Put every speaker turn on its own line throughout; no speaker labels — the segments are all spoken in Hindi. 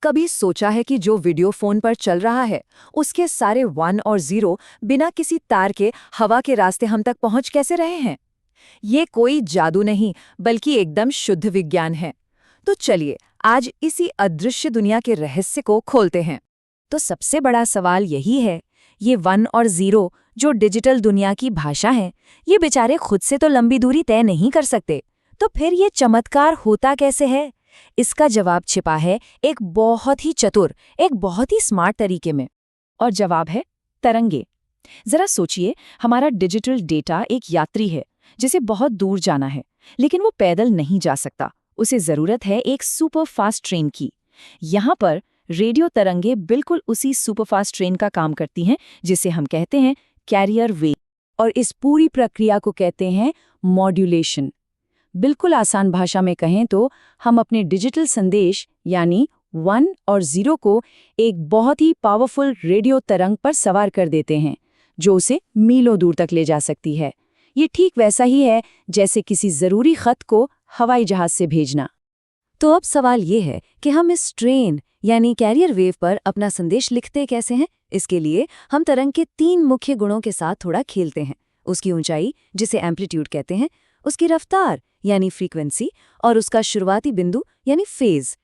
कभी सोचा है कि जो वीडियो फोन पर चल रहा है उसके सारे 1 और 0 बिना किसी तार के हवा के रास्ते हम तक पहुंच कैसे रहे हैं? ये कोई जादू नहीं बल्कि एकदम शुद्ध विज्ञान है। तो चलिए आज इसी अदृश्य दुनिया के रहस्य को खोलते हैं।
तो सबसे बड़ा सवाल यही है, ये 1 और 0 जो डिजिटल दुनिया की भाषा है, ये बेचारे खुद से तो लंबी दूरी तय नहीं कर सकते, तो फिर ये चमत्कार होता कैसे है? इसका जवाब छिपा है एक बहुत ही चतुर, एक बहुत ही स्मार्ट तरीके में। और जवाब है तरंगे। जरा सोचिए, हमारा डिजिटल डेटा एक यात्री है जिसे बहुत दूर जाना है, लेकिन वो पैदल नहीं जा सकता। उसे जरूरत है एक सुपर फास्ट ट्रेन की। यहाँ पर रेडियो तरंगे बिल्कुल उसी सुपरफास्ट ट्रेन का काम करती हैं, जिसे हम कहते हैं कैरियर वेव। और इस पूरी प्रक्रिया को कहते हैं मॉड्यूलेशन। बिल्कुल आसान भाषा में कहें तो हम अपने डिजिटल संदेश यानी 1 और 0 को एक बहुत ही पावरफुल रेडियो तरंग पर सवार कर देते हैं, जो उसे मीलों दूर तक ले जा सकती है। ये ठीक वैसा ही है जैसे किसी जरूरी खत को हवाई जहाज से भेजना। तो अब सवाल ये है कि हम इस ट्रेन यानी कैरियर वेव पर अपना संदेश लिखते कैसे हैं? इसके लिए हम तरंग के 3 मुख्य गुणों के साथ थोड़ा खेलते हैं। उसकी ऊंचाई, जिसे एम्पलीट्यूड कहते हैं, उसकी रफ्तार यानी फ्रीक्वेंसी, और उसका शुरुआती बिंदु यानी फेज।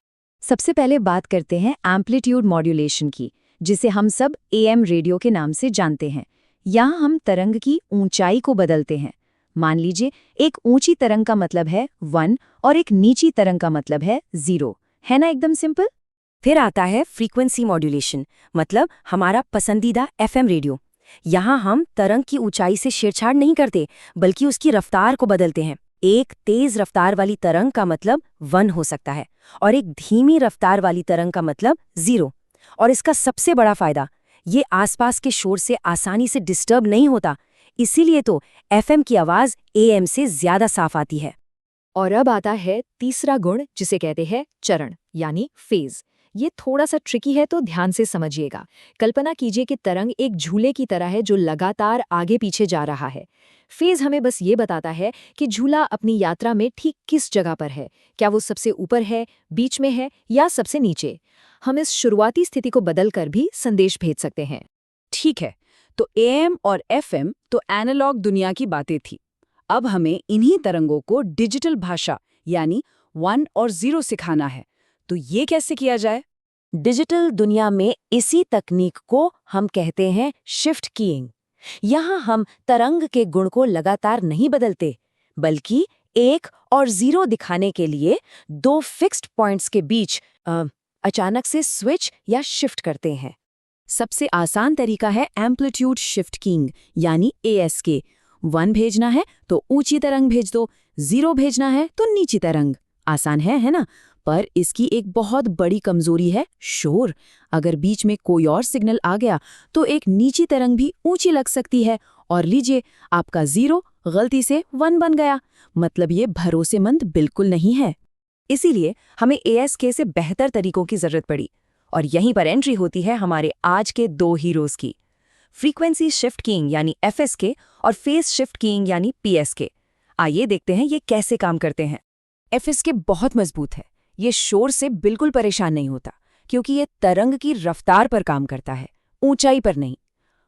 सबसे पहले बात करते हैं एम्पलीट्यूड मॉड्यूलेशन की, जिसे हम सब AM रेडियो के नाम से जानते हैं। यहाँ हम तरंग की ऊंचाई को बदलते हैं। मान लीजिए एक ऊंची तरंग का मतलब है 1 और एक नीची तरंग का मतलब है 0, है ना? एकदम सिंपल। फिर आता है फ्रीक्वेंसी मॉड्यूलेशन, मतलब हमारा पसंदीदा FM रेडियो। यहाँ हम तरंग की ऊंचाई से छेड़छाड़ नहीं करते, बल्कि उसकी रफ्तार को बदलते हैं। एक तेज रफ्तार वाली तरंग का मतलब 1 हो सकता है और एक धीमी रफ्तार वाली तरंग का मतलब 0। और इसका सबसे बड़ा फायदा, ये आसपास के शोर से आसानी से डिस्टर्ब नहीं होता, इसीलिए तो FM की आवाज AM से ज्यादा साफ आती है। और अब आता है तीसरा गुण, जिसे कहते हैं चरण यानी फेज। ये थोड़ा सा ट्रिकी है, तो ध्यान से समझिएगा। कल्पना कीजिए कि तरंग एक झूले की तरह है जो लगातार आगे पीछे जा रहा है। फेज हमें बस ये बताता है कि झूला अपनी यात्रा में ठीक किस जगह पर है। क्या वो सबसे ऊपर है, बीच में है या सबसे नीचे? हम इस शुरुआती स्थिति को बदलकर भी संदेश भेज सकते हैं।
ठीक है, तो AM और FM तो एनालॉग दुनिया की बातें थी। अब हमें इन्हीं तरंगों को डिजिटल भाषा यानी 1 और 0 सिखाना है। तो ये कैसे किया जाए?
डिजिटल दुनिया में इसी तकनीक को हम कहते हैं शिफ्ट कीइंग। यहाँ हम तरंग के गुण को लगातार नहीं बदलते, बल्कि 1 और 0 दिखाने के लिए 2 फिक्स्ड पॉइंट्स के बीच अचानक से स्विच या शिफ्ट करते हैं।
सबसे आसान तरीका है एम्पलीट्यूड शिफ्ट कीइंग यानी ASK। 1 भेजना है तो ऊंची तरंग भेज दो, 0 भेजना है तो नीची तरंग। आसान है ना? पर इसकी एक बहुत बड़ी कमजोरी है शोर। अगर बीच में कोई और सिग्नल आ गया तो एक नीची तरंग भी ऊंची लग सकती है, और लीजिए आपका 0 गलती से 1 बन गया। मतलब ये भरोसेमंद बिल्कुल नहीं है। इसीलिए हमें ASK से बेहतर तरीकों की जरूरत पड़ी, और यहीं पर एंट्री होती है हमारे आज के 2 हीरोज की, फ्रीक्वेंसी शिफ्ट कीइंग यानी FSK और फेज शिफ्ट कीइंग यानी PSK। आइए देखते हैं ये कैसे काम करते हैं। FSK बहुत मजबूत है। ये शोर से बिल्कुल परेशान नहीं होता, क्योंकि ये तरंग की रफ्तार पर काम करता है, ऊंचाई पर नहीं।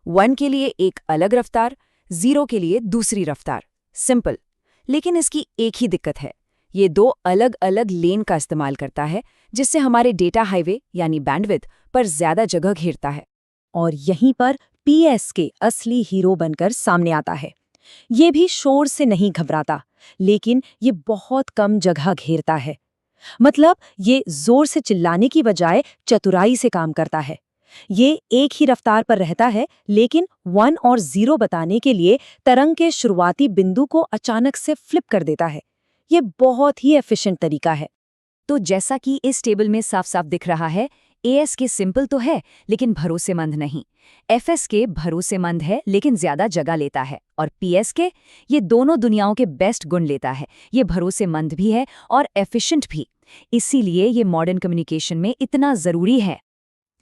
1 के लिए एक अलग रफ्तार, 0 के लिए दूसरी रफ्तार। सिंपल। लेकिन इसकी एक ही दिक्कत है, ये 2 अलग अलग लेन का इस्तेमाल करता है, जिससे हमारे डेटा हाईवे यानी बैंडविड्थ पर ज्यादा जगह घेरता है। और यहीं पर PSK असली हीरो बनकर सामने आता है। ये भी शोर से नहीं घबराता, लेकिन ये बहुत कम जगह घेरता है। मतलब ये जोर से चिल्लाने की बजाय चतुराई से काम करता है। ये एक ही रफ्तार पर रहता है, लेकिन 1 और 0 बताने के लिए तरंग के शुरुआती बिंदु को अचानक से फ्लिप कर देता है। ये बहुत ही एफिशिएंट तरीका है। तो जैसा कि इस टेबल में साफ साफ दिख रहा है, ASK सिंपल तो है लेकिन भरोसेमंद नहीं। FSK भरोसेमंद है लेकिन ज्यादा जगह लेता है, और PSK ये दोनों दुनियाओं के बेस्ट गुण लेता है। ये भरोसेमंद भी है और एफिशिएंट भी। इसीलिए ये मॉडर्न कम्युनिकेशन में इतना जरूरी है।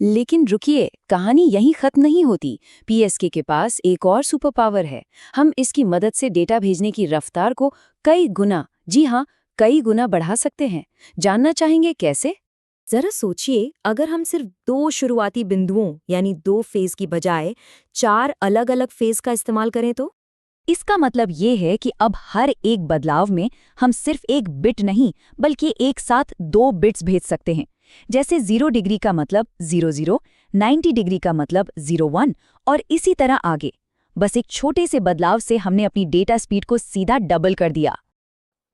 लेकिन रुकिए, कहानी यहीं खत्म नहीं होती। PSK के पास एक और सुपर पावर है। हम इसकी मदद से डेटा भेजने की रफ्तार को कई गुना, जी हाँ, कई गुना बढ़ा सकते हैं। जानना चाहेंगे कैसे?
जरा सोचिए, अगर हम सिर्फ 2 शुरुआती बिंदुओं यानी 2 फेज की बजाय 4 अलग-अलग फेज का इस्तेमाल करें तो?
इसका मतलब ये है कि अब हर एक बदलाव में हम सिर्फ एक बिट नहीं बल्कि एक साथ 2 बिट्स भेज सकते हैं। जैसे 0 डिग्री का मतलब 00, 90 डिग्री का मतलब 01 और इसी तरह आगे। बस एक छोटे से बदलाव से हमने अपनी डेटा स्पीड को सीधा डबल कर दिया।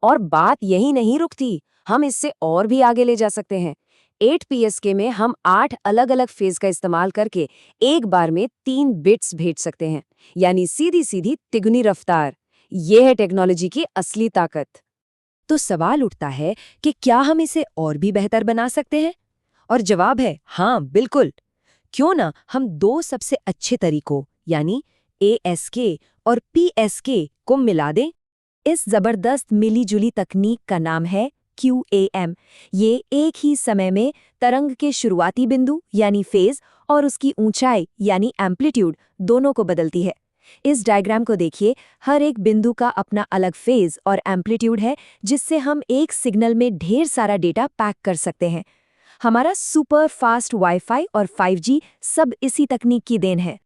और बात यही नहीं रुकती, हम इससे और भी आगे ले जा सकते हैं। 8PSK में हम 8 अलग अलग फेज का इस्तेमाल करके एक बार में 3 बिट्स भेज सकते हैं, यानी सीधी सीधी तिगुनी रफ्तार। ये है टेक्नोलॉजी की असली ताकत।
तो सवाल उठता है कि क्या हम इसे और भी बेहतर बना सकते हैं? और जवाब है हाँ, बिल्कुल। क्यों ना हम 2 सबसे अच्छे तरीकों यानी ASK और PSK को मिला दें।
इस जबरदस्त मिली-जुली तकनीक का नाम है QAM। ये एक ही समय में तरंग के शुरुआती बिंदु यानी फेज और उसकी ऊंचाई यानी एम्पलीट्यूड दोनों को बदलती है। इस डायग्राम को देखिए, हर एक बिंदु का अपना अलग फेज और एम्पलीट्यूड है, जिससे हम एक सिग्नल में ढेर सारा डेटा पैक कर सकते हैं। हमारा सुपर फास्ट वाईफाई और 5G सब इसी तकनीक की देन है।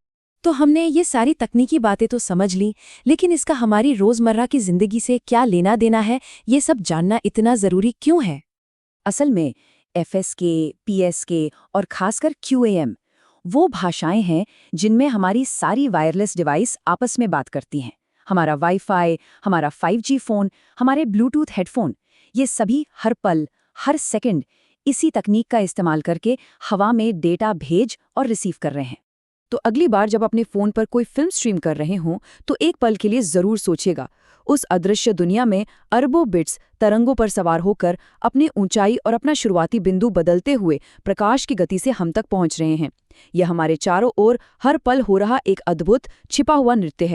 तो हमने ये सारी तकनीकी बातें तो समझ ली, लेकिन इसका हमारी रोजमर्रा की जिंदगी से क्या लेना देना है, ये सब जानना इतना जरूरी क्यों है?
असल में FSK, PSK और खासकर QAM वो भाषाएं हैं जिनमें हमारी सारी वायरलेस डिवाइस आपस में बात करती हैं। हमारा वाईफाई, हमारा 5G फ़ोन, हमारे ब्लूटूथ हेडफोन, ये सभी हर पल, हर सेकंड इसी तकनीक का इस्तेमाल करके हवा में डेटा भेज और रिसीव कर रहे हैं। तो अगली बार जब अपने फ़ोन पर कोई फिल्म स्ट्रीम कर रहे हों तो एक पल के लिए ज़रूर सोचिएगा, उस अदृश्य दुनिया में अरबों बिट्स तरंगों पर सवार होकर अपनी ऊंचाई और अपना शुरुआती बिंदु बदलते हुए प्रकाश की गति से हम तक पहुंच रहे हैं। यह हमारे चारों ओर हर पल हो रहा एक अद्भुत छिपा हुआ नृत्य है।